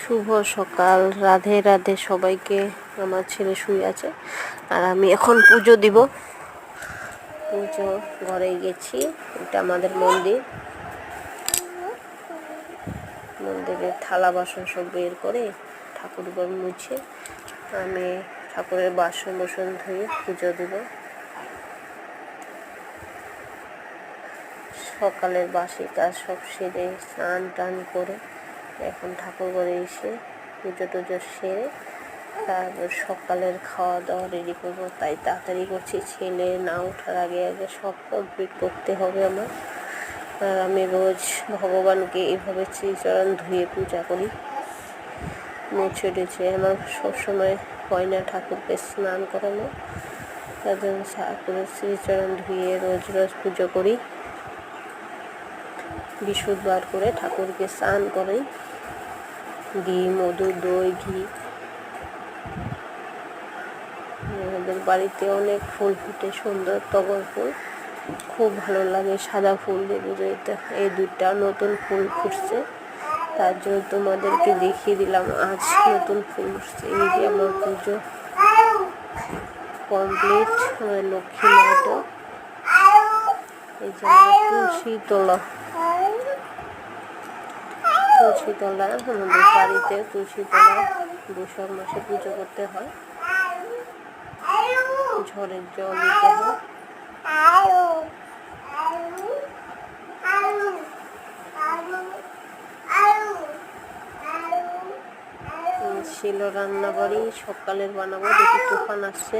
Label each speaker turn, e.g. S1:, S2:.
S1: শুভ সকাল, রাধে রাধে সবাইকে। আমার ছেলে শুয়ে আছে আর আমি এখন পুজো দিব। পুজো ঘরে গেছি, এটা আমাদের মন্দির। মন্দিরের থালা বাসন সব বের করে ঠাকুর ঘর মুছে আমি ঠাকুরের বাসন ধুয়ে পুজো দিব। সকালের বাসি কাজ সব সেরে স্নান টান করে এখন ঠাকুর ঘরে এসে পুজো টুজো সেরে তারপর সকালের খাওয়া দাওয়া রেডি করবো, তাই তাড়াতাড়ি করছি। ছেলে না ওঠার আগে আগে সব কমপ্লিট করতে হবে আমার। আর আমি রোজ ভগবানকে এভাবে শ্রীচরণ ধুয়ে পূজা করি, মুছে টুছে। আমার সবসময় হয় না ঠাকুরকে স্নান করানো, তার জন্য ঠাকুরের শ্রীচরণ ধুয়ে রোজ রোজ পুজো করি। বিশুদ্ধবার করে ঠাকুরকে স্নান করি, ঘি মধু দই ঘি। আমাদের বাড়িতে অনেক ফুল ফুটে, সুন্দর টগর ফুল, খুব ভালো লাগে। সাদা ফুল দিয়ে এই দুইটা নতুন ফুল ফুটছে, তার জন্য তোমাদেরকে দেখিয়ে দিলাম আজ নতুন ফুল ফুটছে। এই যে আমার পুজো কমপ্লিট। আমার লক্ষ্মী মাটা, এই যে আমার তুলসী তলা আমাদের বাড়িতে তুলসী তলা বৈশাখ মাসে পুজো করতে হয়, ঝড়ের জল দিতে হয়। ছিল রান্না বাড়ি, সকালের বানাবো, দেখি তুফান আসছে।